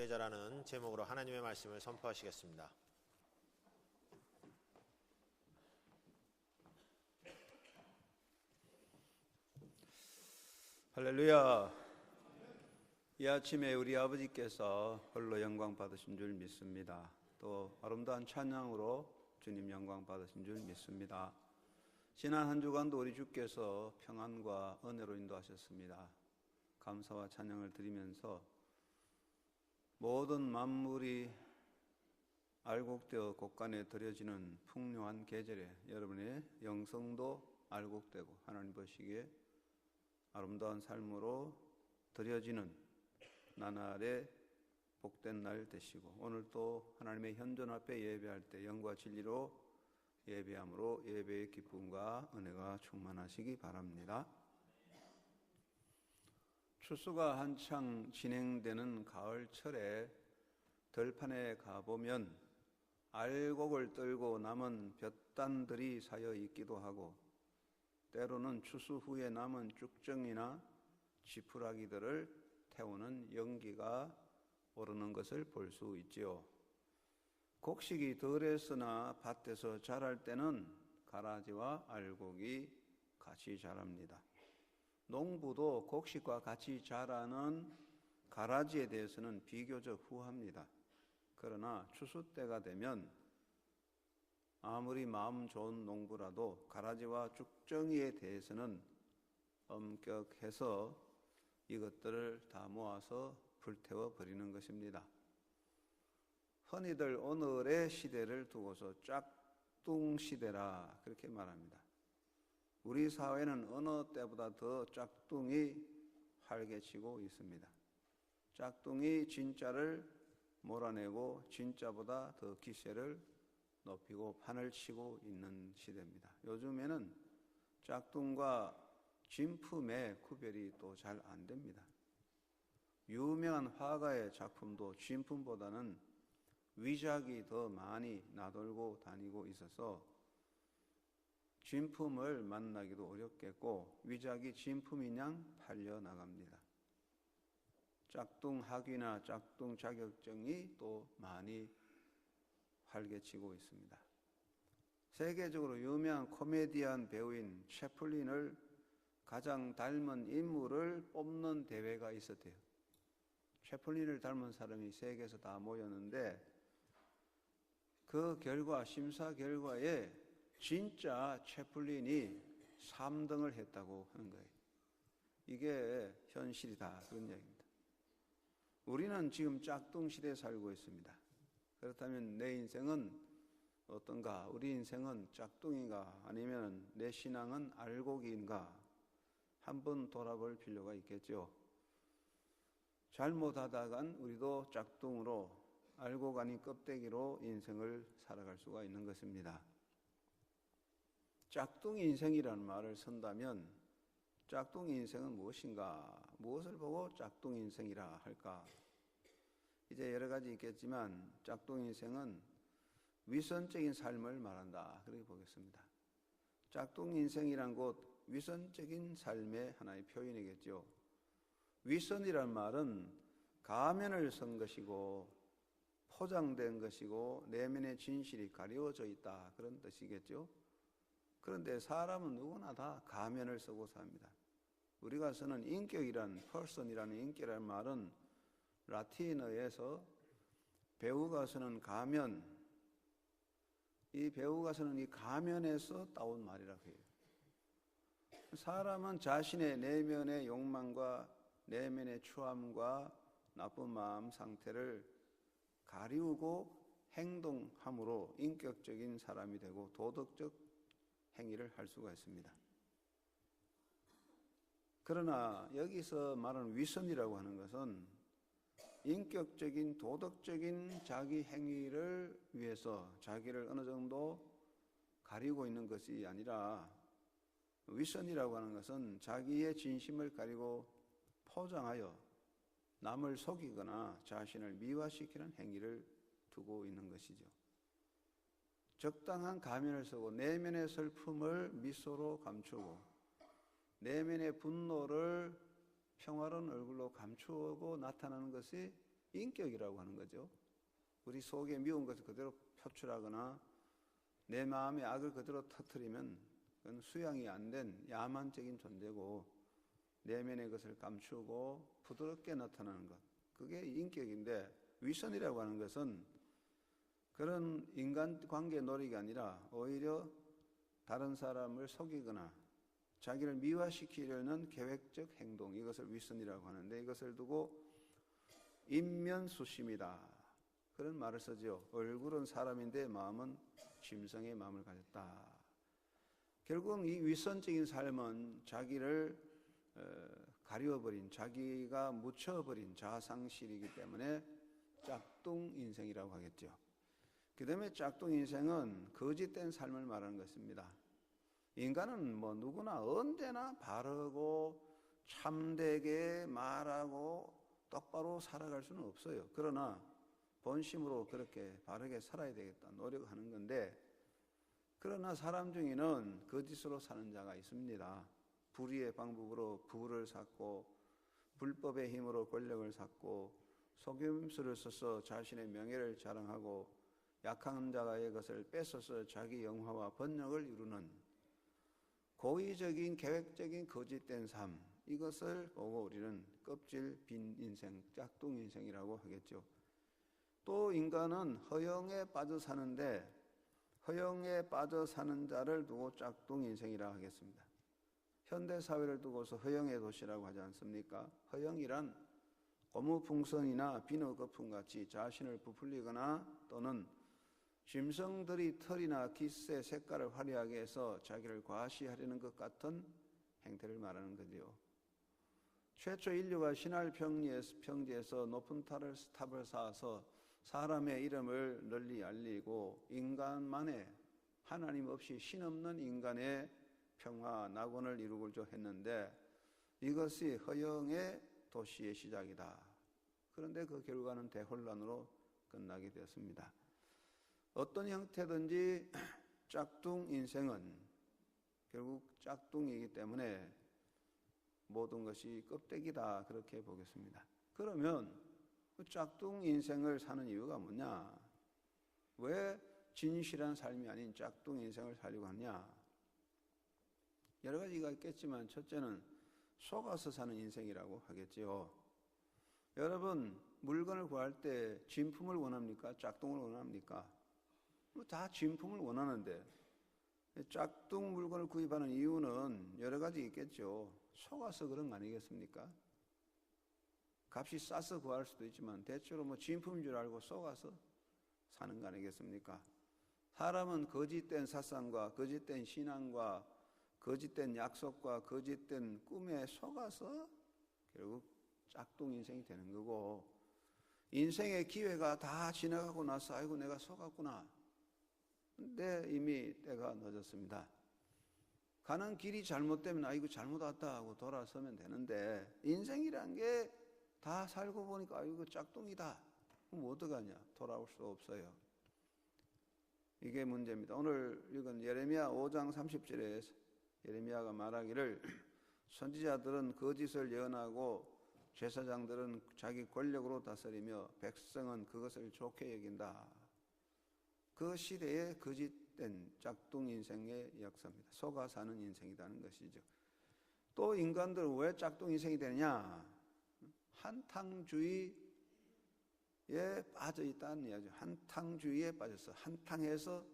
의뢰자라는 제목으로 하나님의 말씀을 선포하시겠습니다. 할렐루야. 이 아침에 우리 아버지께서 홀로 영광 받으신 줄 믿습니다. 또 아름다운 찬양으로 주님 영광 받으신 줄 믿습니다. 지난 한 주간도 우리 주께서 평안과 은혜로 인도하셨습니다. 감사와 찬양을 드리면서 모든 만물이 알곡되어 곳간에 드려지는 풍요한 계절에 여러분의 영성도 알곡되고 하나님 보시기에 아름다운 삶으로 드려지는 나날의 복된 날 되시고, 오늘 또 하나님의 현존 앞에 예배할 때 영과 진리로 예배함으로 예배의 기쁨과 은혜가 충만하시기 바랍니다. 추수가 한창 진행되는 가을철에 들판에 가보면 알곡을 떨고 남은 볕단들이 쌓여 있기도 하고, 때로는 추수 후에 남은 쭉정이나 지푸라기들을 태우는 연기가 오르는 것을 볼 수 있지요. 곡식이 덜했으나 밭에서 자랄 때는 가라지와 알곡이 같이 자랍니다. 농부도 곡식과 같이 자라는 가라지에 대해서는 비교적 후합니다. 그러나 추수 때가 되면 아무리 마음 좋은 농부라도 가라지와 쭉정이에 대해서는 엄격해서 이것들을 다 모아서 불태워 버리는 것입니다. 흔히들 오늘의 시대를 두고서 짝퉁 시대라 그렇게 말합니다. 우리 사회는 어느 때보다 더 짝퉁이 활개치고 있습니다. 짝퉁이 진짜를 몰아내고 진짜보다 더 기세를 높이고 판을 치고 있는 시대입니다. 요즘에는 짝퉁과 진품의 구별이 또 잘 안 됩니다. 유명한 화가의 작품도 진품보다는 위작이 더 많이 나돌고 다니고 있어서 진품을 만나기도 어렵겠고, 위작이 진품인 양 팔려 나갑니다. 짝퉁 학위나 짝퉁 자격증이 또 많이 활개치고 있습니다. 세계적으로 유명한 코미디언 배우인 채플린을 가장 닮은 인물을 뽑는 대회가 있었대요. 채플린을 닮은 사람이 세계에서 다 모였는데 그 결과, 심사 결과에 진짜 채플린이 3등을 했다고 하는 거예요. 이게 현실이다, 그런 얘기입니다. 우리는 지금 짝퉁 시대에 살고 있습니다. 그렇다면 내 인생은 어떤가? 우리 인생은 짝퉁인가? 아니면 내 신앙은 알곡인가? 한번 돌아볼 필요가 있겠죠. 잘못하다간 우리도 짝퉁으로, 알곡 아닌 껍데기로 인생을 살아갈 수가 있는 것입니다. 짝퉁 인생이라는 말을 쓴다면 짝퉁 인생은 무엇인가? 무엇을 보고 짝퉁 인생이라 할까? 이제 여러 가지 있겠지만 짝퉁 인생은 위선적인 삶을 말한다, 그렇게 보겠습니다. 짝퉁 인생이란 곧 위선적인 삶의 하나의 표현이겠죠. 위선이란 말은 가면을 쓴 것이고 포장된 것이고 내면의 진실이 가려져 있다, 그런 뜻이겠죠. 그런데 사람은 누구나 다 가면을 쓰고 삽니다. 우리가 쓰는 인격이란, person이라는 인격이라는 말은 라틴어에서 배우가 쓰는 가면, 이 배우가 쓰는 이 가면에서 따온 말이라고 해요. 사람은 자신의 내면의 욕망과 내면의 추함과 나쁜 마음 상태를 가리우고 행동함으로 인격적인 사람이 되고 도덕적 행위를 할 수가 있습니다. 그러나 여기서 말하는 위선이라고 하는 것은 인격적인 도덕적인 자기 행위를 위해서 자기를 어느 정도 가리고 있는 것이 아니라, 위선이라고 하는 것은 자기의 진심을 가리고 포장하여 남을 속이거나 자신을 미화시키는 행위를 두고 있는 것이죠. 적당한 가면을 쓰고 내면의 슬픔을 미소로 감추고 내면의 분노를 평화로운 얼굴로 감추고 나타나는 것이 인격이라고 하는 거죠. 우리 속에 미운 것을 그대로 표출하거나 내 마음의 악을 그대로 터뜨리면 그건 수양이 안 된 야만적인 존재고, 내면의 것을 감추고 부드럽게 나타나는 것, 그게 인격인데, 위선이라고 하는 것은 그런 인간관계 노력이 아니라 오히려 다른 사람을 속이거나 자기를 미화시키려는 계획적 행동, 이것을 위선이라고 하는데, 이것을 두고 인면수심이다, 그런 말을 쓰죠. 얼굴은 사람인데 마음은 짐승의 마음을 가졌다. 결국은 이 위선적인 삶은 자기를 가려버린, 자기가 묻혀버린 자아상실이기 때문에 짝퉁 인생이라고 하겠죠. 그 다음에 짝퉁 인생은 거짓된 삶을 말하는 것입니다. 인간은 뭐 누구나 언제나 바르고 참되게 말하고 똑바로 살아갈 수는 없어요. 그러나 본심으로 그렇게 바르게 살아야 되겠다 노력하는 건데, 그러나 사람 중에는 거짓으로 사는 자가 있습니다. 불의의 방법으로 부를 쌓고 불법의 힘으로 권력을 쌓고 속임수를 써서 자신의 명예를 자랑하고 약한 자의 것을 뺏어서 자기 영화와 번영을 이루는 고의적인 계획적인 거짓된 삶, 이것을 보고 우리는 껍질 빈 인생, 짝퉁 인생이라고 하겠죠. 또 인간은 허영에 빠져 사는데, 허영에 빠져 사는 자를 두고 짝퉁 인생이라 하겠습니다. 현대사회를 두고서 허영의 도시라고 하지 않습니까? 허영이란 고무풍선이나 비누 거품같이 자신을 부풀리거나 또는 짐승들이 털이나 깃의 색깔을 화려하게 해서 자기를 과시하려는 것 같은 행태를 말하는 거죠. 최초 인류가 신할 평지에서 높은 탑을 쌓아서 사람의 이름을 널리 알리고 인간만의, 하나님 없이 신 없는 인간의 평화, 낙원을 이루고자 했는데, 이것이 허영의 도시의 시작이다. 그런데 그 결과는 대혼란으로 끝나게 되었습니다. 어떤 형태든지 짝퉁 인생은 결국 짝퉁이기 때문에 모든 것이 껍데기다, 그렇게 보겠습니다. 그러면 그 짝퉁 인생을 사는 이유가 뭐냐? 왜 진실한 삶이 아닌 짝퉁 인생을 살려고 하냐? 여러 가지가 있겠지만 첫째는 속아서 사는 인생이라고 하겠지요. 여러분, 물건을 구할 때 진품을 원합니까? 짝퉁을 원합니까? 다 진품을 원하는데 짝퉁 물건을 구입하는 이유는 여러 가지 있겠죠. 속아서 그런 거 아니겠습니까? 값이 싸서 구할 수도 있지만 대체로 뭐 진품인 줄 알고 속아서 사는 거 아니겠습니까? 사람은 거짓된 사상과 거짓된 신앙과 거짓된 약속과 거짓된 꿈에 속아서 결국 짝퉁 인생이 되는 거고, 인생의 기회가 다 지나가고 나서 아이고 내가 속았구나, 근데 이미 때가 늦었습니다. 가는 길이 잘못되면 아이고 잘못 왔다 하고 돌아서면 되는데, 인생이란 게 다 살고 보니까 아이고 짝퉁이다, 그럼 어떡하냐? 돌아올 수 없어요. 이게 문제입니다. 오늘 읽은 예레미야 5장 30절에 예레미야가 말하기를 선지자들은 거짓을 예언하고 제사장들은 자기 권력으로 다스리며 백성은 그것을 좋게 여긴다. 그 시대의 거짓된 짝퉁 인생의 역사입니다. 속아 사는 인생이라는 것이죠. 또 인간들은 왜 짝퉁 인생이 되느냐? 한탕주의에 빠져 있다는 이야기죠. 한탕주의에 빠져서 한탕해서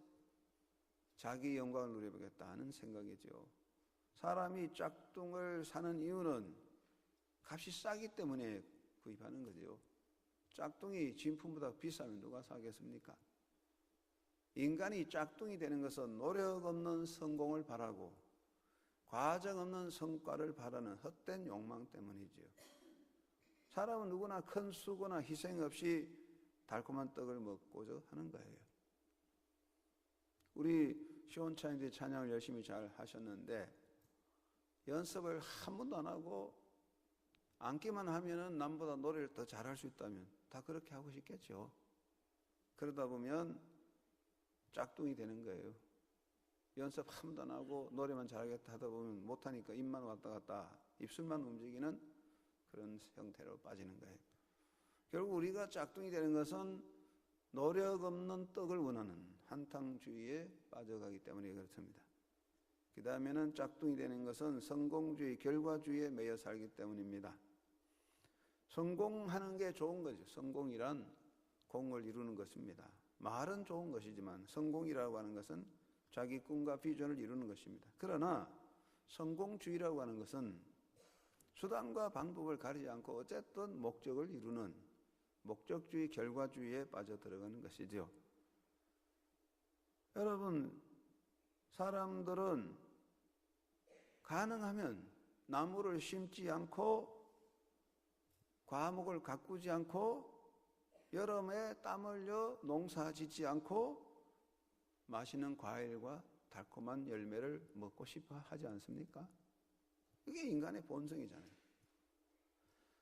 자기 영광을 누려보겠다는 생각이죠. 사람이 짝퉁을 사는 이유는 값이 싸기 때문에 구입하는 거죠. 짝퉁이 진품보다 비싸면 누가 사겠습니까? 인간이 짝퉁이 되는 것은 노력 없는 성공을 바라고 과정 없는 성과를 바라는 헛된 욕망 때문이지요. 사람은 누구나 큰 수고나 희생 없이 달콤한 떡을 먹고자 하는 거예요. 우리 시온차인들이 찬양을 열심히 잘 하셨는데 연습을 한 번도 안 하고 앉기만 하면은 남보다 노래를 더 잘할 수 있다면 다 그렇게 하고 싶겠죠. 그러다 보면 짝퉁이 되는 거예요. 연습 한 번도 안 하고 노래만 잘하겠다 하다 보면 못하니까 입만 왔다 갔다 입술만 움직이는 그런 형태로 빠지는 거예요. 결국 우리가 짝퉁이 되는 것은 노력 없는 떡을 원하는 한탕주의에 빠져가기 때문에 그렇습니다. 그 다음에는 짝퉁이 되는 것은 성공주의, 결과주의에 매여 살기 때문입니다. 성공하는 게 좋은 거죠. 성공이란 공을 이루는 것입니다. 말은 좋은 것이지만 성공이라고 하는 것은 자기 꿈과 비전을 이루는 것입니다. 그러나 성공주의라고 하는 것은 수단과 방법을 가리지 않고 어쨌든 목적을 이루는 목적주의, 결과주의에 빠져들어가는 것이죠. 여러분, 사람들은 가능하면 나무를 심지 않고 과목을 가꾸지 않고 여름에 땀 흘려 농사 짓지 않고 맛있는 과일과 달콤한 열매를 먹고 싶어 하지 않습니까? 이게 인간의 본성이잖아요.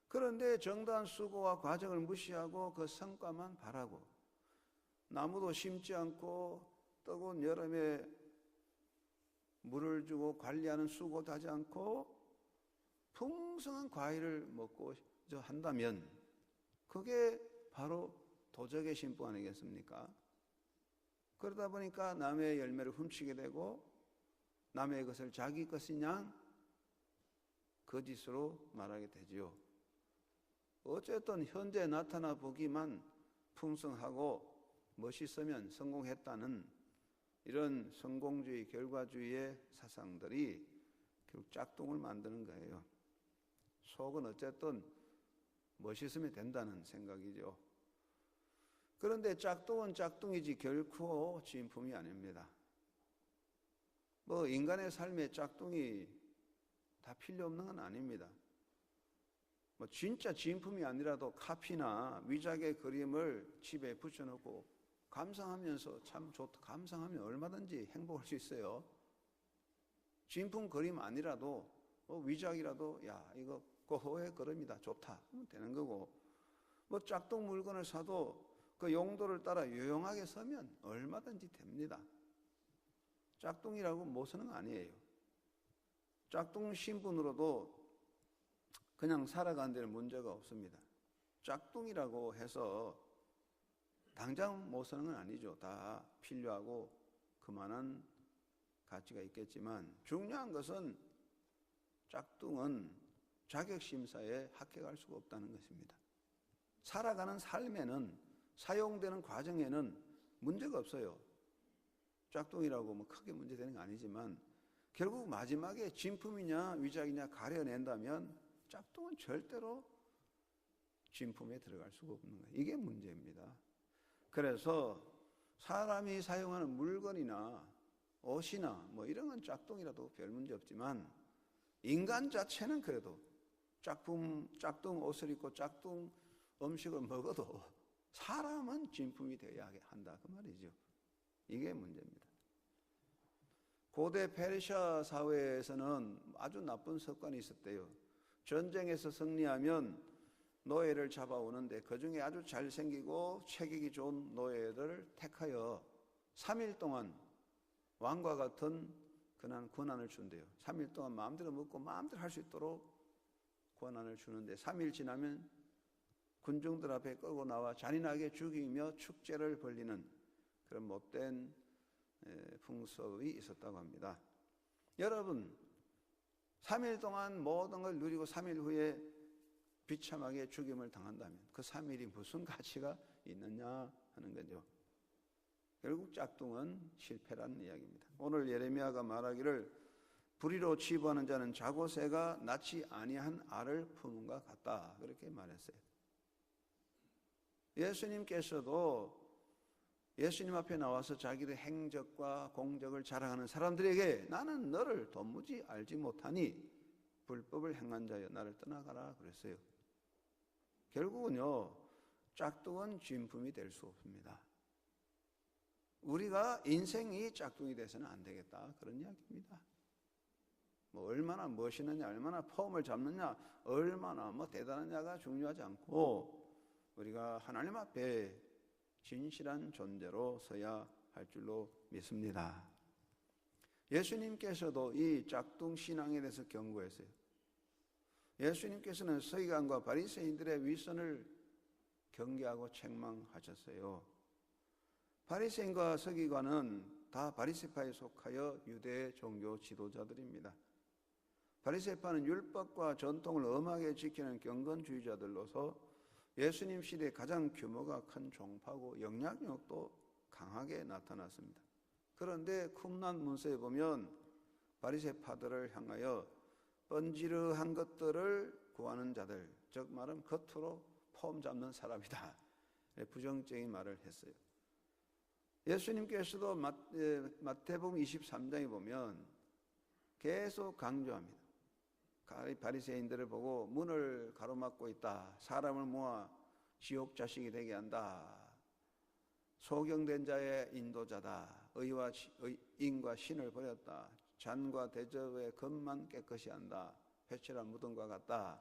그런데 정당한 수고와 과정을 무시하고 그 성과만 바라고 나무도 심지 않고 뜨거운 여름에 물을 주고 관리하는 수고도 하지 않고 풍성한 과일을 먹고 한다면 그게 바로 도적의 심부 아니겠습니까? 그러다 보니까 남의 열매를 훔치게 되고 남의 것을 자기 것인 양 거짓으로 말하게 되지요. 어쨌든 현재 나타나 보기만 풍성하고 멋있으면 성공했다는 이런 성공주의, 결과주의의 사상들이 결국 짝퉁을 만드는 거예요. 속은 어쨌든 멋있으면 된다는 생각이죠. 그런데 짝퉁은 짝퉁이지 결코 진품이 아닙니다. 인간의 삶에 짝퉁이 다 필요 없는 건 아닙니다. 진짜 진품이 아니라도 카피나 위작의 그림을 집에 붙여놓고 감상하면서 참 좋다, 감상하면 얼마든지 행복할 수 있어요. 진품 그림 아니라도 위작이라도 야 이거 고흐의 그림이다 좋다 하면 되는 거고, 짝퉁 물건을 사도 그 용도를 따라 유용하게 쓰면 얼마든지 됩니다. 짝퉁이라고 못 쓰는 거 아니에요. 짝퉁 신분으로도 그냥 살아가는 데는 문제가 없습니다. 짝퉁이라고 해서 당장 못 쓰는 건 아니죠. 다 필요하고 그만한 가치가 있겠지만 중요한 것은 짝퉁은 자격심사에 합격할 수가 없다는 것입니다. 살아가는 삶에는 사용되는 과정에는 문제가 없어요. 짝퉁이라고 크게 문제되는 거 아니지만 결국 마지막에 진품이냐 위작이냐 가려낸다면 짝퉁은 절대로 진품에 들어갈 수가 없는 거예요. 이게 문제입니다. 그래서 사람이 사용하는 물건이나 옷이나 이런 건 짝퉁이라도 별 문제 없지만 인간 자체는 그래도 짝퉁 옷을 입고 짝퉁 음식을 먹어도 사람은 진품이 되어야 한다 그 말이죠. 이게 문제입니다. 고대 페르시아 사회에서는 아주 나쁜 습관이 있었대요. 전쟁에서 승리하면 노예를 잡아오는데 그중에 아주 잘생기고 체격이 좋은 노예들을 택하여 3일 동안 왕과 같은 그런 권한을 준대요. 3일 동안 마음대로 먹고 마음대로 할 수 있도록 권한을 주는데 3일 지나면 군중들 앞에 끌고 나와 잔인하게 죽이며 축제를 벌리는 그런 못된 풍습이 있었다고 합니다. 여러분, 3일 동안 모든 걸 누리고 3일 후에 비참하게 죽임을 당한다면 그 3일이 무슨 가치가 있느냐 하는 거죠. 결국 짝퉁은 실패라는 이야기입니다. 오늘 예레미야가 말하기를 불의로 치부하는 자는 자고새가 낳지 아니한 알을 품은가 같다 그렇게 말했어요. 예수님께서도 예수님 앞에 나와서 자기의 행적과 공적을 자랑하는 사람들에게 나는 너를 도무지 알지 못하니 불법을 행한 자여 나를 떠나가라 그랬어요. 결국은요, 짝퉁은 진품이 될 수 없습니다. 우리가 인생이 짝퉁이 돼서는 안 되겠다 그런 이야기입니다. 얼마나 멋있느냐, 얼마나 폼을 잡느냐, 얼마나 대단하냐가 중요하지 않고 우리가 하나님 앞에 진실한 존재로 서야 할 줄로 믿습니다. 예수님께서도 이 짝퉁 신앙에 대해서 경고했어요. 예수님께서는 서기관과 바리새인들의 위선을 경계하고 책망하셨어요. 바리새인과 서기관은 다 바리새파에 속하여 유대 종교 지도자들입니다. 바리새파는 율법과 전통을 엄하게 지키는 경건주의자들로서 예수님 시대에 가장 규모가 큰 종파고 영향력도 강하게 나타났습니다. 그런데 쿰란 문서에 보면 바리새파들을 향하여 번지르한 것들을 구하는 자들, 즉 말하면 겉으로 폼 잡는 사람이다, 부정적인 말을 했어요. 예수님께서도 마태복음 23장에 보면 계속 강조합니다. 바리새인들을 보고 문을 가로막고 있다. 사람을 모아 지옥 자식이 되게 한다. 소경된 자의 인도자다. 의와 인과 신을 버렸다. 잔과 대접의 것만 깨끗이 한다. 회칠한 무덤과 같다.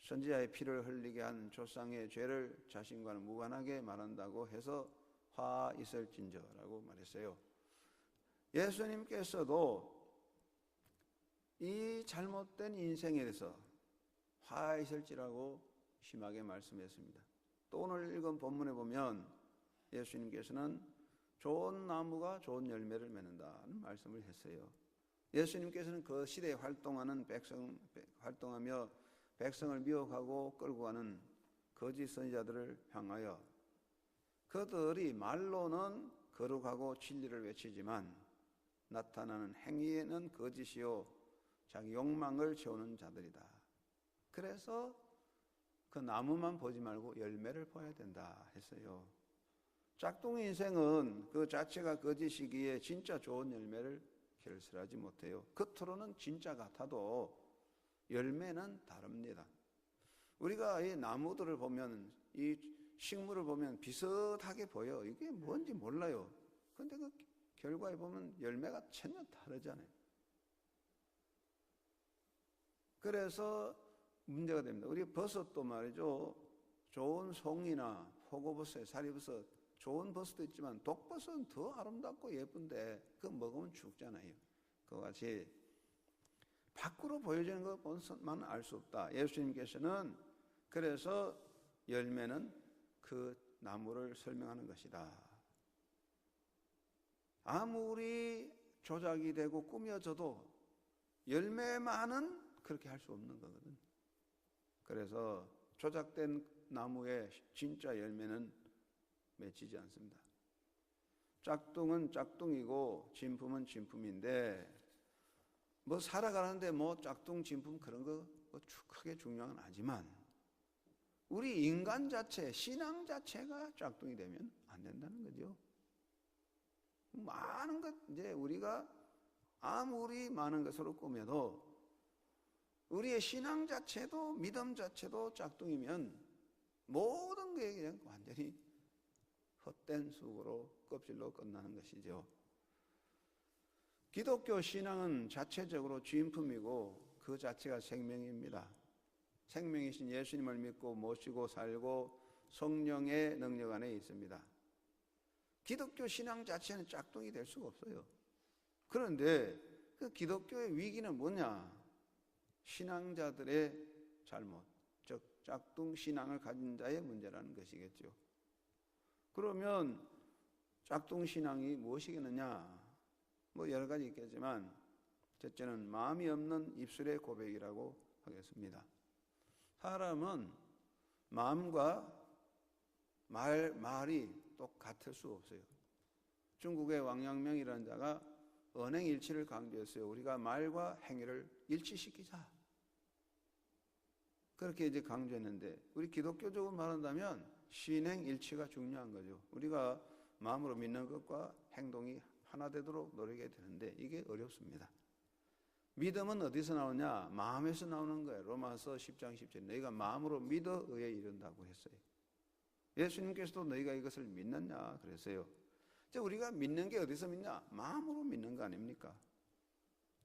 선지자의 피를 흘리게 한 조상의 죄를 자신과는 무관하게 말한다고 해서 화 있을진저라고 말했어요. 예수님께서도 이 잘못된 인생에 대해서 화 있을지라고 심하게 말씀했습니다. 또 오늘 읽은 본문에 보면 예수님께서는 좋은 나무가 좋은 열매를 맺는다는 말씀을 했어요. 예수님께서는 그 시대에 활동하며 백성을 미혹하고 끌고 가는 거짓 선지자들을 향하여 그들이 말로는 거룩하고 진리를 외치지만 나타나는 행위에는 거짓이요 자기 욕망을 채우는 자들이다. 그래서 그 나무만 보지 말고 열매를 보아야 된다 했어요. 짝퉁 인생은 그 자체가 거짓이기에 진짜 좋은 열매를 결실하지 못해요. 겉으로는 진짜 같아도 열매는 다릅니다. 우리가 이 나무들을 보면, 이 식물을 보면 비슷하게 보여. 이게 뭔지 몰라요. 근데 그 결과에 보면 열매가 전혀 다르잖아요. 그래서 문제가 됩니다. 우리 버섯도 말이죠. 좋은 송이나 표고버섯, 사리버섯, 좋은 버섯도 있지만 독버섯은 더 아름답고 예쁜데 그거 먹으면 죽잖아요. 그와 같이 밖으로 보여지는 것만 알 수 없다. 예수님께서는 그래서 열매는 그 나무를 설명하는 것이다. 아무리 조작이 되고 꾸며져도 열매만은 그렇게 할 수 없는 거거든. 그래서 조작된 나무의 진짜 열매는 맺히지 않습니다. 짝퉁은 짝퉁이고 진품은 진품인데 뭐 살아가는데 뭐 짝퉁 진품 그런 거 크게 중요한 건 아니지만 우리 인간 자체, 신앙 자체가 짝퉁이 되면 안 된다는 거죠. 많은 것 이제 우리가 아무리 많은 것으로 꾸며도 우리의 신앙 자체도 믿음 자체도 짝퉁이면 모든 게 그냥 완전히 헛된 쑥으로 껍질로 끝나는 것이죠. 기독교 신앙은 자체적으로 진품이고 그 자체가 생명입니다. 생명이신 예수님을 믿고 모시고 살고 성령의 능력 안에 있습니다. 기독교 신앙 자체는 짝퉁이 될 수가 없어요. 그런데 그 기독교의 위기는 뭐냐? 신앙자들의 잘못, 즉 짝퉁 신앙을 가진 자의 문제라는 것이겠죠. 그러면 짝퉁 신앙이 무엇이겠느냐? 뭐 여러 가지 있겠지만 첫째는 마음이 없는 입술의 고백이라고 하겠습니다. 사람은 마음과 말이 똑같을 수 없어요. 중국의 왕양명이라는 자가 언행일치를 강조했어요. 우리가 말과 행위를 일치시키자. 그렇게 이제 강조했는데 우리 기독교적으로 말한다면 신행일치가 중요한 거죠. 우리가 마음으로 믿는 것과 행동이 하나 되도록 노력해야 되는데 이게 어렵습니다. 믿음은 어디서 나오냐? 마음에서 나오는 거예요. 로마서 10장 10절 너희가 마음으로 믿어 의에 이른다고 했어요. 예수님께서도 너희가 이것을 믿느냐 그랬어요. 우리가 믿는 게 어디서 믿냐? 마음으로 믿는 거 아닙니까?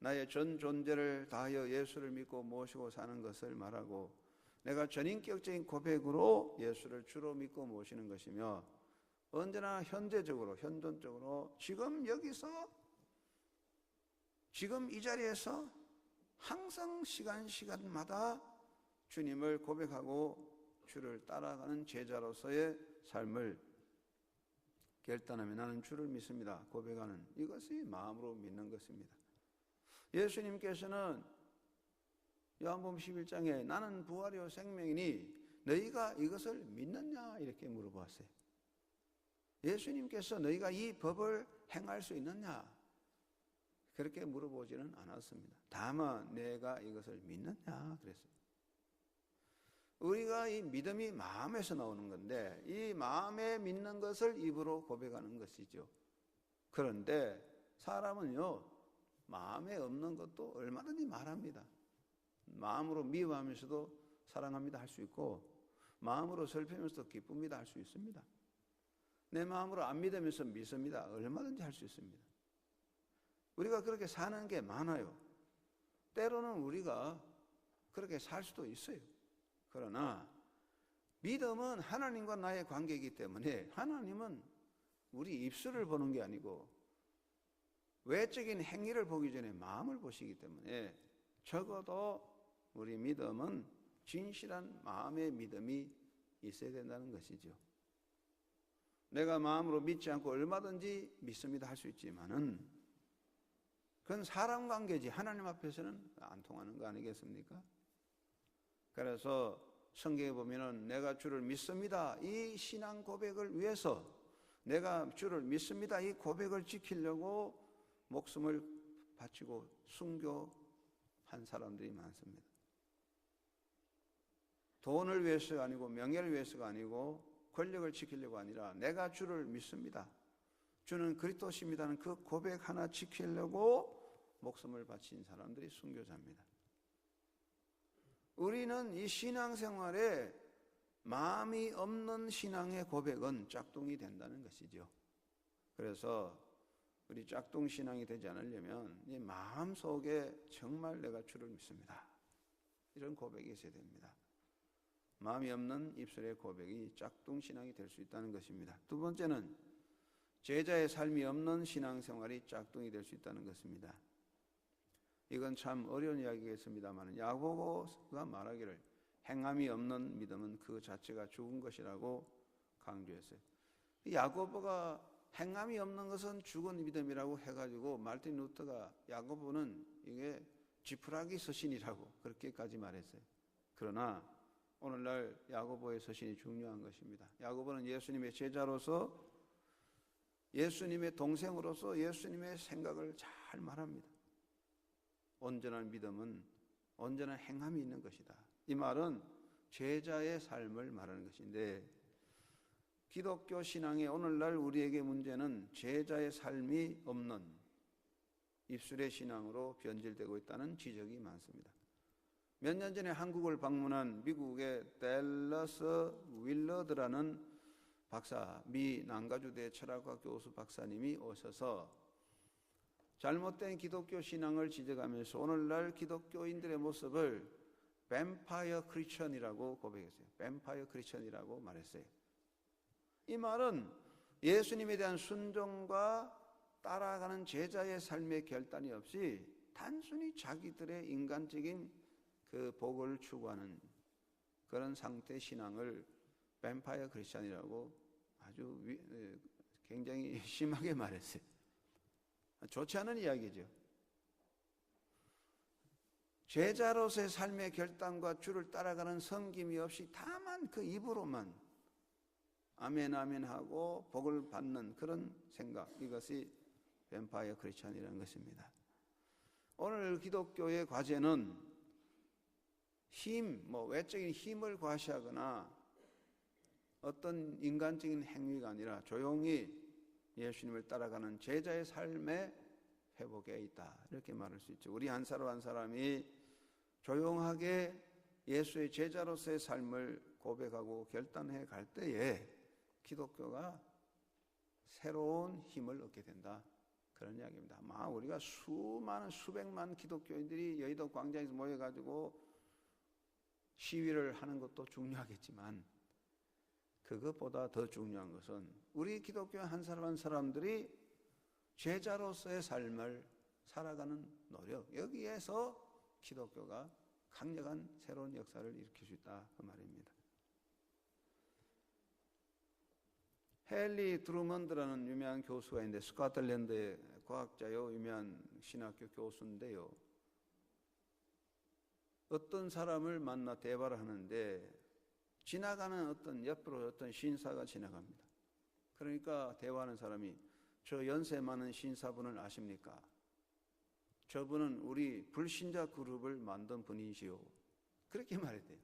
나의 전 존재를 다하여 예수를 믿고 모시고 사는 것을 말하고 내가 전인격적인 고백으로 예수를 주로 믿고 모시는 것이며 언제나 현존적으로 지금 여기서 지금 이 자리에서 항상 시간마다 주님을 고백하고 주를 따라가는 제자로서의 삶을 결단하며 나는 주를 믿습니다 고백하는 이것이 마음으로 믿는 것입니다. 예수님께서는 요한복음 11장에 나는 부활이요 생명이니 너희가 이것을 믿느냐 이렇게 물어보았어요. 예수님께서 너희가 이 법을 행할 수 있느냐 그렇게 물어보지는 않았습니다. 다만 내가 이것을 믿느냐 그랬어요. 우리가 이 믿음이 마음에서 나오는 건데 이 마음에 믿는 것을 입으로 고백하는 것이죠. 그런데 사람은요 마음에 없는 것도 얼마든지 말합니다. 마음으로 미워하면서도 사랑합니다 할 수 있고 마음으로 슬프면서도 기쁩니다 할 수 있습니다. 내 마음으로 안 믿으면서 믿습니다 얼마든지 할 수 있습니다. 우리가 그렇게 사는 게 많아요. 때로는 우리가 그렇게 살 수도 있어요. 그러나 믿음은 하나님과 나의 관계이기 때문에 하나님은 우리 입술을 보는 게 아니고 외적인 행위를 보기 전에 마음을 보시기 때문에 적어도 우리 믿음은 진실한 마음의 믿음이 있어야 된다는 것이죠. 내가 마음으로 믿지 않고 얼마든지 믿습니다 할 수 있지만은 그건 사람 관계지 하나님 앞에서는 안 통하는 거 아니겠습니까? 그래서 성경에 보면은 내가 주를 믿습니다 이 신앙 고백을 위해서 내가 주를 믿습니다 이 고백을 지키려고 목숨을 바치고 순교한 사람들이 많습니다. 돈을 위해서가 아니고 명예를 위해서가 아니고 권력을 지키려고 아니라 내가 주를 믿습니다 주는 그리스도십니다는 그 고백 하나 지키려고 목숨을 바친 사람들이 순교자입니다. 우리는 이 신앙생활에 마음이 없는 신앙의 고백은 짝퉁이 된다는 것이죠. 그래서 우리 짝퉁 신앙이 되지 않으려면 이 마음속에 정말 내가 주를 믿습니다 이런 고백이 있어야 됩니다. 마음이 없는 입술의 고백이 짝퉁 신앙이 될 수 있다는 것입니다. 두 번째는 제자의 삶이 없는 신앙생활이 짝퉁이 될 수 있다는 것입니다. 이건 참 어려운 이야기겠습니다만 야고보가 말하기를 행함이 없는 믿음은 그 자체가 죽은 것이라고 강조했어요. 야고보가 행함이 없는 것은 죽은 믿음이라고 해가지고 말틴 루터가 야고보는 이게 지푸라기 서신이라고 그렇게까지 말했어요. 그러나 오늘날 야고보의 서신이 중요한 것입니다. 야고보는 예수님의 제자로서 예수님의 동생으로서 예수님의 생각을 잘 말합니다. 온전한 믿음은 온전한 행함이 있는 것이다. 이 말은 제자의 삶을 말하는 것인데 기독교 신앙의 오늘날 우리에게 문제는 제자의 삶이 없는 입술의 신앙으로 변질되고 있다는 지적이 많습니다. 몇 년 전에 한국을 방문한 미국의 댈러스 윌러드라는 박사, 미 난가주대 철학과 교수 박사님이 오셔서 잘못된 기독교 신앙을 지적하면서 오늘날 기독교인들의 모습을 뱀파이어 크리스천이라고 고백했어요. 뱀파이어 크리스천이라고 말했어요. 이 말은 예수님에 대한 순종과 따라가는 제자의 삶의 결단이 없이 단순히 자기들의 인간적인 그 복을 추구하는 그런 상태의 신앙을 뱀파이어 크리스천이라고 아주 굉장히 심하게 말했어요. 좋지 않은 이야기죠. 제자로서의 삶의 결단과 주를 따라가는 섬김이 없이 다만 그 입으로만 아멘 아멘 하고 복을 받는 그런 생각, 이것이 뱀파이어 크리스천이라는 것입니다. 오늘 기독교의 과제는 힘, 외적인 힘을 과시하거나 어떤 인간적인 행위가 아니라 조용히 예수님을 따라가는 제자의 삶의 회복에 있다, 이렇게 말할 수 있죠. 우리 한 사람 한 사람이 조용하게 예수의 제자로서의 삶을 고백하고 결단해 갈 때에 기독교가 새로운 힘을 얻게 된다, 그런 이야기입니다. 아마 우리가 수많은 수백만 기독교인들이 여의도 광장에서 모여가지고 시위를 하는 것도 중요하겠지만 그것보다 더 중요한 것은 우리 기독교 한 사람 한 사람들이 제자로서의 삶을 살아가는 노력, 여기에서 기독교가 강력한 새로운 역사를 일으킬 수 있다, 그 말입니다. 헨리 드루먼드라는 유명한 교수가 있는데 스코틀랜드의 과학자요, 유명한 신학교 교수인데요. 어떤 사람을 만나 대화를 하는데 지나가는 어떤 옆으로 어떤 신사가 지나갑니다. 그러니까 대화하는 사람이 저 연세 많은 신사분을 아십니까? 저분은 우리 불신자 그룹을 만든 분이시오. 그렇게 말했대요.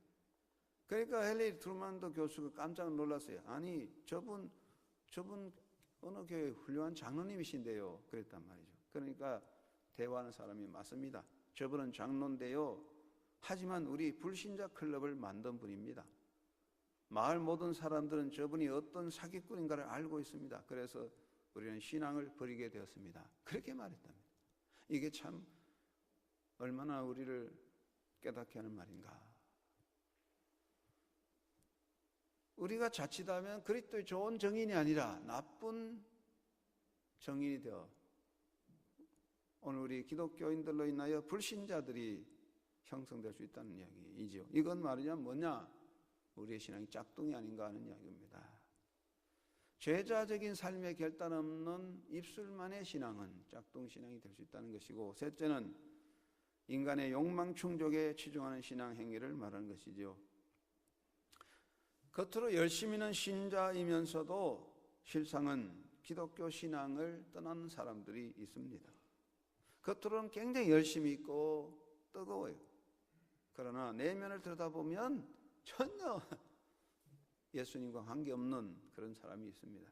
그러니까 헨리 드루먼드 교수가 깜짝 놀랐어요. 아니 저분 어느 교회 훌륭한 장로님이신데요. 그랬단 말이죠. 그러니까 대화하는 사람이 맞습니다. 저분은 장로인데요. 하지만 우리 불신자 클럽을 만든 분입니다. 마을 모든 사람들은 저분이 어떤 사기꾼인가를 알고 있습니다. 그래서 우리는 신앙을 버리게 되었습니다. 그렇게 말했답니다. 이게 참 얼마나 우리를 깨닫게 하는 말인가. 우리가 자칫하면 그리스도의 좋은 정인이 아니라 나쁜 정인이 되어 오늘 우리 기독교인들로 인하여 불신자들이 형성될 수 있다는 이야기이죠. 이건 말이냐 뭐냐? 우리의 신앙이 짝퉁이 아닌가 하는 이야기입니다. 죄자적인 삶에 결단 없는 입술만의 신앙은 짝퉁 신앙이 될 수 있다는 것이고, 셋째는 인간의 욕망 충족에 치중하는 신앙 행위를 말하는 것이죠. 겉으로 열심히는 신자이면서도 실상은 기독교 신앙을 떠난 사람들이 있습니다. 겉으로는 굉장히 열심히 있고 뜨거워요. 그러나 내면을 들여다보면 전혀 예수님과 관계없는 그런 사람이 있습니다.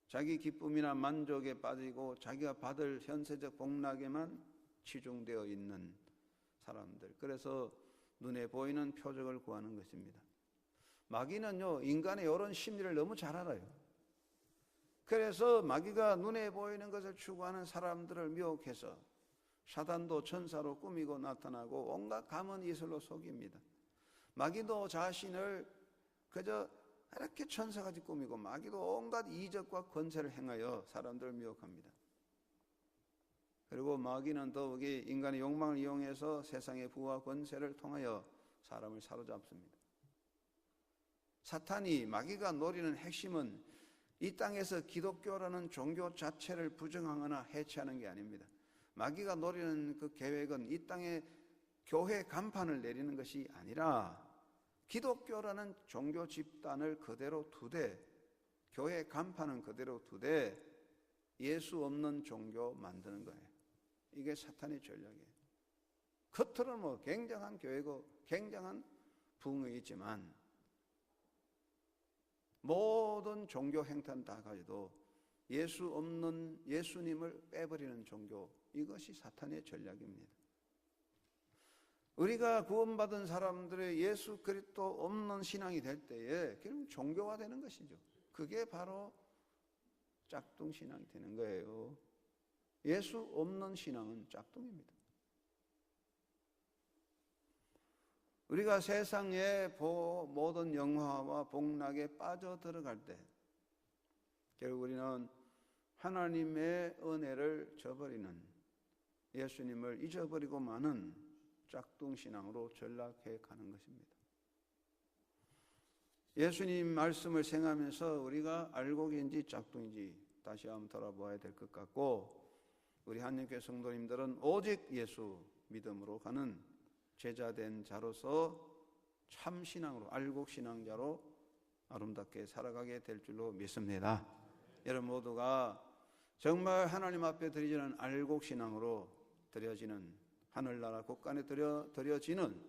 자기 기쁨이나 만족에 빠지고 자기가 받을 현세적 복락에만 치중되어 있는 사람들. 그래서 눈에 보이는 표적을 구하는 것입니다. 마귀는요, 인간의 이런 심리를 너무 잘 알아요. 그래서 마귀가 눈에 보이는 것을 추구하는 사람들을 미혹해서 사단도 천사로 꾸미고 나타나고 온갖 감언 이설로 속입니다. 마귀도 자신을 그저 이렇게 천사같이 꾸미고 마귀도 온갖 이적과 권세를 행하여 사람들을 미혹합니다. 그리고 마귀는 더욱이 인간의 욕망을 이용해서 세상의 부와 권세를 통하여 사람을 사로잡습니다. 사탄이 마귀가 노리는 핵심은 이 땅에서 기독교라는 종교 자체를 부정하거나 해체하는 게 아닙니다. 마귀가 노리는 그 계획은 이 땅에 교회 간판을 내리는 것이 아니라 기독교라는 종교 집단을 그대로 두되, 교회 간판은 그대로 두되 예수 없는 종교 만드는 거예요. 이게 사탄의 전략이에요. 겉으로는 뭐 굉장한 교회고 굉장한 부흥회이지만 모든 종교 행태는 다 가져도 예수 없는 예수님을 빼버리는 종교, 이것이 사탄의 전략입니다. 우리가 구원받은 사람들의 예수 그리스도 없는 신앙이 될 때에 결국 종교화 되는 것이죠. 그게 바로 짝퉁 신앙이 되는 거예요. 예수 없는 신앙은 짝퉁입니다. 우리가 세상의 모든 영화와 복락에 빠져들어갈 때 결국 우리는 하나님의 은혜를 저버리는, 예수님을 잊어버리고 마는 짝퉁 신앙으로 전락해 가는 것입니다. 예수님 말씀을 생각하면서 우리가 알곡인지 짝퉁인지 다시 한번 돌아보아야 될 것 같고, 우리 한림교회 성도님들은 오직 예수 믿음으로 가는 제자된 자로서 참 신앙으로, 알곡 신앙자로 아름답게 살아가게 될 줄로 믿습니다. 여러분 모두가 정말 하나님 앞에 드리지는 알곡 신앙으로 드려지는, 하늘나라 곳간에 드려지는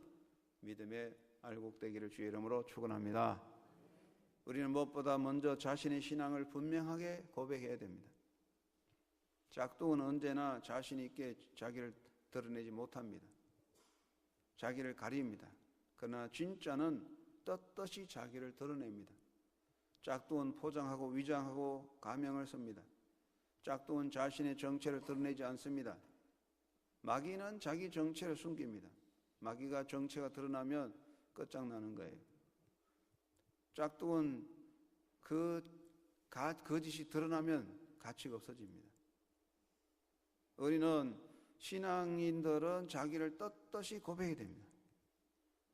믿음의 알곡되기를 주의 이름으로 축원합니다. 우리는 무엇보다 먼저 자신의 신앙을 분명하게 고백해야 됩니다. 짝퉁은 언제나 자신 있게 자기를 드러내지 못합니다. 자기를 가립니다. 그러나 진짜는 떳떳이 자기를 드러냅니다. 짝퉁은 포장하고 위장하고 가명을 씁니다. 짝퉁은 자신의 정체를 드러내지 않습니다. 마귀는 자기 정체를 숨깁니다. 마귀가 정체가 드러나면 끝장나는 거예요. 짝퉁은 거짓이 드러나면 가치가 없어집니다. 우리는 신앙인들은 자기를 떳떳이 고백해야 됩니다.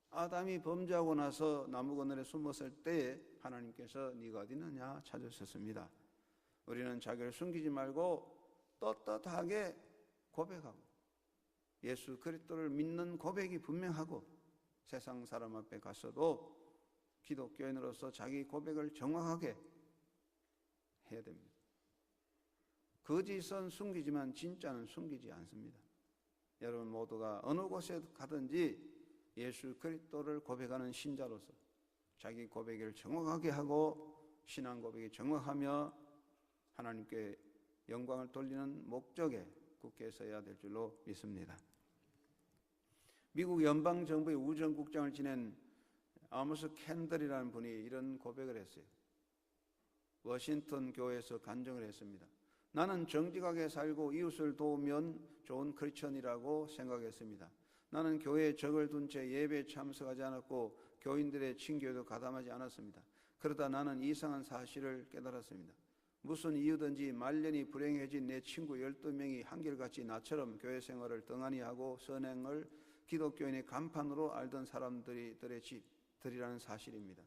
아담이 범죄하고 나서 나무 그늘에 숨었을 때 하나님께서 네가 어디 있느냐 찾으셨습니다. 우리는 자기를 숨기지 말고 떳떳하게 고백하고 예수 그리스도를 믿는 고백이 분명하고 세상 사람 앞에 가서도 기독교인으로서 자기 고백을 정확하게 해야 됩니다. 거짓은 숨기지만 진짜는 숨기지 않습니다. 여러분 모두가 어느 곳에 가든지 예수 그리스도를 고백하는 신자로서 자기 고백을 정확하게 하고 신앙 고백이 정확하며 하나님께 영광을 돌리는 목적에 굳게 서야 될 줄로 믿습니다. 미국 연방정부의 우정국장을 지낸 아모스 캔들이라는 분이 이런 고백을 했어요. 워싱턴 교회에서 간증을 했습니다. 나는 정직하게 살고 이웃을 도우면 좋은 크리스천이라고 생각했습니다. 나는 교회에 적을 둔 채 예배에 참석하지 않았고 교인들의 친교에도 가담하지 않았습니다. 그러다 나는 이상한 사실을 깨달았습니다. 무슨 이유든지 말년이 불행해진 내 친구 12명이 한결같이 나처럼 교회 생활을 등한히 하고 선행을 기독교인의 간판으로 알던 사람들이라는 사실입니다.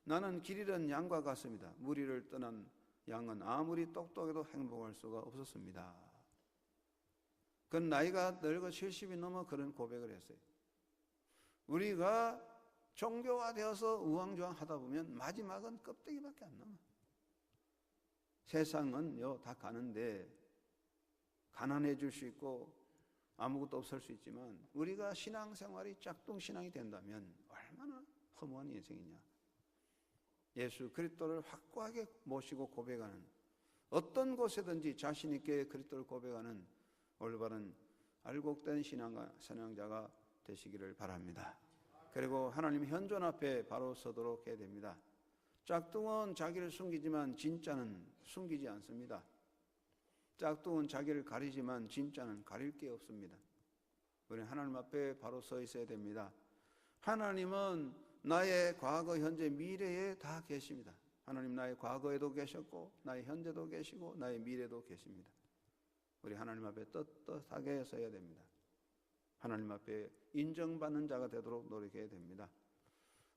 나는 길 잃은 양과 같습니다. 무리를 떠난 양은 아무리 똑똑해도 행복할 수가 없었습니다. 그는 나이가 늙어 70이 넘어 그런 고백을 했어요. 우리가 종교화되어서 우왕좌왕 하다 보면 마지막은 껍데기밖에 안 남아. 세상은요 다 가는데 가난해질 수 있고 아무것도 없을 수 있지만 우리가 신앙생활이 짝퉁신앙이 된다면 얼마나 허무한 인생이냐. 예수 그리스도를 확고하게 모시고 고백하는 어떤 곳에든지 자신 있게 그리스도를 고백하는 올바른 알곡된 신앙자가 되시기를 바랍니다. 그리고 하나님 현존 앞에 바로 서도록 해야 됩니다. 짝퉁은 자기를 숨기지만 진짜는 숨기지 않습니다. 짝퉁은 자기를 가리지만 진짜는 가릴 게 없습니다. 우리는 하나님 앞에 바로 서 있어야 됩니다. 하나님은 나의 과거, 현재, 미래에 다 계십니다. 하나님 나의 과거에도 계셨고 나의 현재도 계시고 나의 미래도 계십니다. 우리 하나님 앞에 떳떳하게 서야 됩니다. 하나님 앞에 인정받는 자가 되도록 노력해야 됩니다.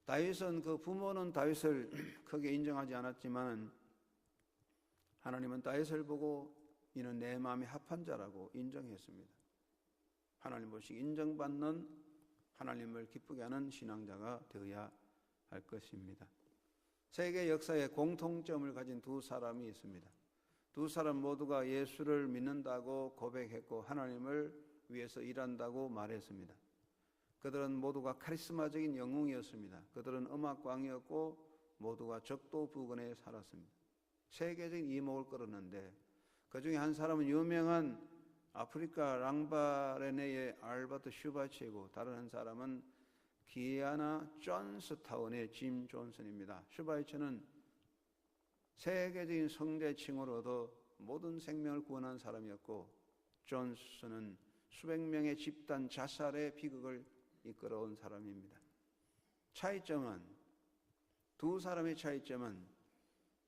다윗은 그 부모는 다윗을 크게 인정하지 않았지만 하나님은 다윗을 보고 이는 내 마음에 합한 자라고 인정했습니다. 하나님 보시기 인정받는 하나님을 기쁘게 하는 신앙자가 되어야 할 것입니다. 세계 역사에 공통점을 가진 두 사람이 있습니다. 두 사람 모두가 예수를 믿는다고 고백했고 하나님을 위해서 일한다고 말했습니다. 그들은 모두가 카리스마적인 영웅이었습니다. 그들은 음악광이었고 모두가 적도 부근에 살았습니다. 세계적인 이목을 끌었는데 그 중에 한 사람은 유명한 아프리카 랑바레네의 알버트 슈바치이고 다른 한 사람은 기아나 존스타운의 짐 존슨입니다. 슈바이처는 세계적인 성대칭을 얻어 모든 생명을 구원한 사람이었고 존슨은 수백 명의 집단 자살의 비극을 이끌어온 사람입니다. 두 사람의 차이점은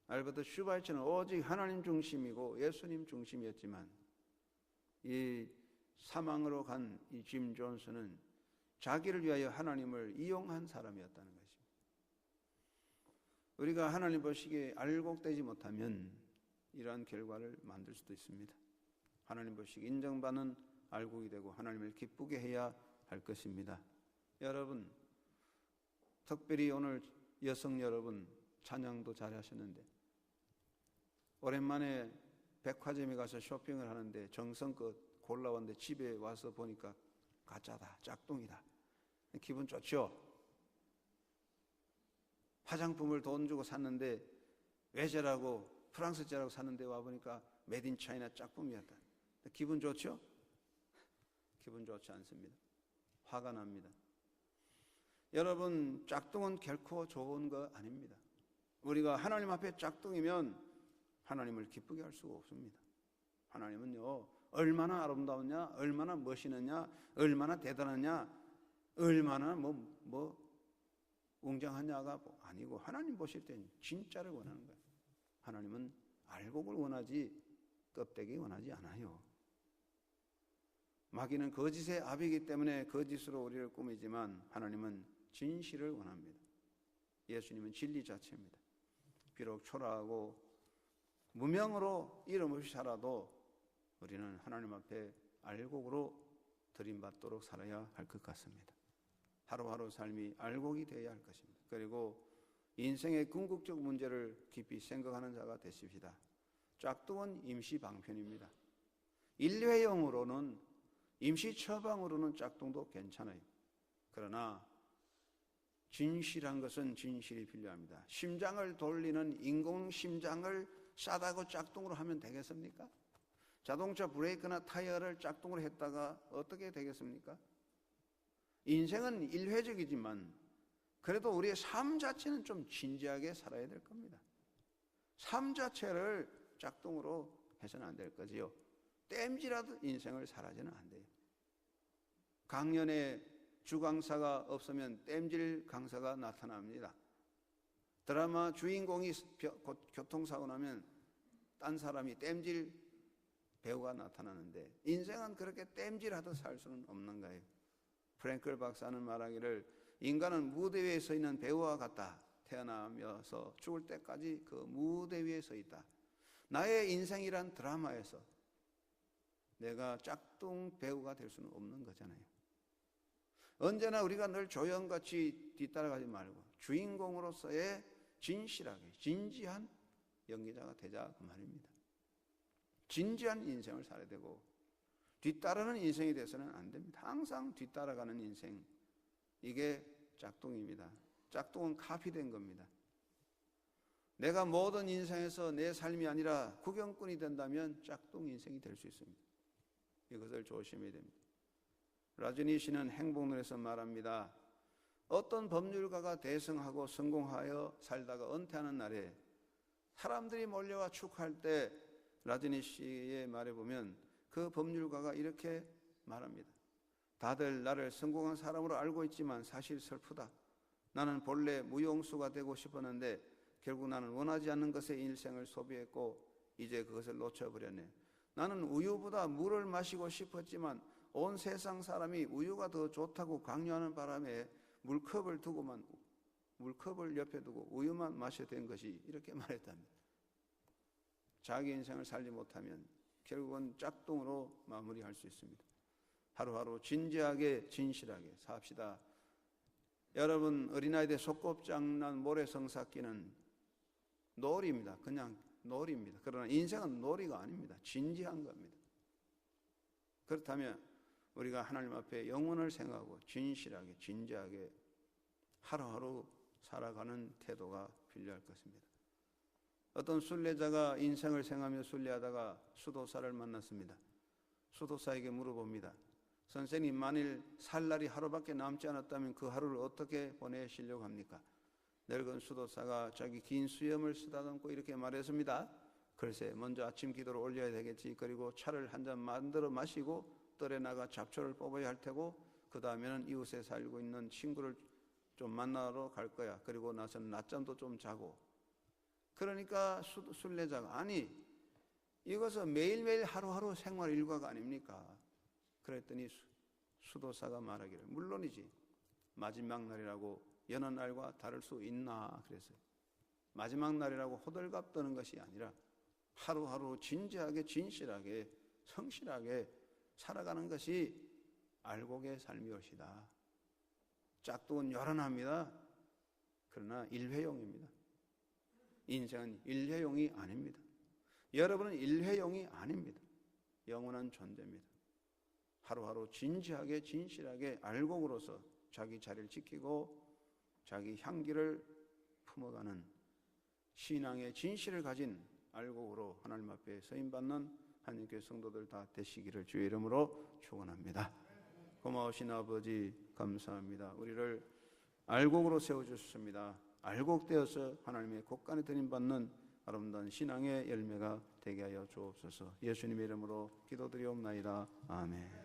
알버트 슈바이처는 오직 하나님 중심이고 예수님 중심이었지만 이 사망으로 간 이 짐 존슨은 자기를 위하여 하나님을 이용한 사람이었다는 것입니다. 우리가 하나님 보시기에 알곡되지 못하면 이러한 결과를 만들 수도 있습니다. 하나님 보시기에 인정받는 알곡이 되고 하나님을 기쁘게 해야 할 것입니다. 여러분, 특별히 오늘 여성 여러분 찬양도 잘하셨는데 오랜만에 백화점에 가서 쇼핑을 하는데 정성껏 골라왔는데 집에 와서 보니까 가짜다, 짝퉁이다. 기분 좋죠? 화장품을 돈 주고 샀는데 외제라고 프랑스제라고 샀는데 와보니까 메드 인 차이나 짝품이었다. 기분 좋죠? 기분 좋지 않습니다. 화가 납니다. 여러분, 짝퉁은 결코 좋은 거 아닙니다. 우리가 하나님 앞에 짝퉁이면 하나님을 기쁘게 할 수가 없습니다. 하나님은요, 얼마나 아름다우냐, 얼마나 멋있느냐, 얼마나 대단하냐, 얼마나 웅장하냐가 아니고 하나님 보실 땐 진짜를 원하는 거예요. 하나님은 알곡을 원하지 껍데기 원하지 않아요. 마귀는 거짓의 아비이기 때문에 거짓으로 우리를 꾸미지만 하나님은 진실을 원합니다. 예수님은 진리 자체입니다. 비록 초라하고 무명으로 이름 없이 살아도 우리는 하나님 앞에 알곡으로 드림받도록 살아야 할 것 같습니다. 하루하루 삶이 알곡이 되어야 할 것입니다. 그리고 인생의 궁극적 문제를 깊이 생각하는 자가 되십시다. 짝퉁은 임시 방편입니다. 일회용으로는, 임시 처방으로는 짝퉁도 괜찮아요. 그러나 진실한 것은 진실이 필요합니다. 심장을 돌리는 인공 심장을 싸다고 짝퉁으로 하면 되겠습니까? 자동차 브레이크나 타이어를 짝퉁으로 했다가 어떻게 되겠습니까? 인생은 일회적이지만 그래도 우리의 삶 자체는 좀 진지하게 살아야 될 겁니다. 삶 자체를 짝퉁으로 해서는 안 될 거지요. 땜질하듯 인생을 살아서는 안 돼요. 강연에 주강사가 없으면 땜질 강사가 나타납니다. 드라마 주인공이 교통사고 나면 딴 사람이 땜질 배우가 나타나는데 인생은 그렇게 땜질하듯 살 수는 없는 거예요. 프랭클 박사는 말하기를 인간은 무대 위에 서 있는 배우와 같다. 태어나면서 죽을 때까지 그 무대 위에 서 있다. 나의 인생이란 드라마에서 내가 짝퉁 배우가 될 수는 없는 거잖아요. 언제나 우리가 늘 조연같이 뒤따라가지 말고 주인공으로서의 진실하게 진지한 연기자가 되자 그 말입니다. 진지한 인생을 살아야 되고 뒤따르는 인생이 돼서는 안 됩니다. 항상 뒤따라가는 인생, 이게 짝퉁입니다. 짝퉁은 카피된 겁니다. 내가 모든 인생에서 내 삶이 아니라 구경꾼이 된다면 짝퉁 인생이 될 수 있습니다. 이것을 조심해야 됩니다. 라즈니 씨는 행복론에서 말합니다. 어떤 법률가가 대성하고 성공하여 살다가 은퇴하는 날에 사람들이 몰려와 축하할 때 라즈니 씨의 말에 보면 그 법률가가 이렇게 말합니다. 다들 나를 성공한 사람으로 알고 있지만 사실 슬프다. 나는 본래 무용수가 되고 싶었는데 결국 나는 원하지 않는 것에 일생을 소비했고 이제 그것을 놓쳐버렸네. 나는 우유보다 물을 마시고 싶었지만 온 세상 사람이 우유가 더 좋다고 강요하는 바람에 물컵을 옆에 두고 우유만 마셔야 된 것이, 이렇게 말했답니다. 자기 인생을 살지 못하면 결국은 짝퉁으로 마무리할 수 있습니다. 하루하루 진지하게 진실하게 삽시다. 여러분, 어린아이 때 소꿉장난 모래성사기는 놀이입니다. 그냥 놀이입니다. 그러나 인생은 놀이가 아닙니다. 진지한 겁니다. 그렇다면 우리가 하나님 앞에 영혼을 생각하고 진실하게 진지하게 하루하루 살아가는 태도가 필요할 것입니다. 어떤 순례자가 인생을 생각하며 순례하다가 수도사를 만났습니다. 수도사에게 물어봅니다. 선생님, 만일 살 날이 하루밖에 남지 않았다면 그 하루를 어떻게 보내시려고 합니까? 늙은 수도사가 자기 긴 수염을 쓰다듬고 이렇게 말했습니다. 글쎄, 먼저 아침 기도를 올려야 되겠지. 그리고 차를 한 잔 만들어 마시고 뜰에 나가 잡초를 뽑아야 할 테고 그 다음에는 이웃에 살고 있는 친구를 좀 만나러 갈 거야. 그리고 나서는 낮잠도 좀 자고. 그러니까 순례자가, 아니 이것은 매일매일 하루하루 생활 일과가 아닙니까? 그랬더니 수도사가 말하기를, 물론이지. 마지막 날이라고 여느 날과 다를 수 있나 그랬어요. 마지막 날이라고 호들갑 떠는 것이 아니라 하루하루 진지하게 진실하게 성실하게 살아가는 것이 알곡의 삶이옵시다. 짝퉁은 요란합니다. 그러나 일회용입니다. 인생은 일회용이 아닙니다. 여러분은 일회용이 아닙니다. 영원한 존재입니다. 하루하루 진지하게 진실하게 알곡으로서 자기 자리를 지키고 자기 향기를 품어가는 신앙의 진실을 가진 알곡으로 하나님 앞에 서임받는 하나님께 성도들 다 되시기를 주의 이름으로 축원합니다. 고마우신 아버지 감사합니다. 우리를 알곡으로 세워주셨습니다. 알곡되어서 하나님의 곳간에 드림받는 아름다운 신앙의 열매가 되게 하여 주옵소서. 예수님의 이름으로 기도드리옵나이다. 아멘.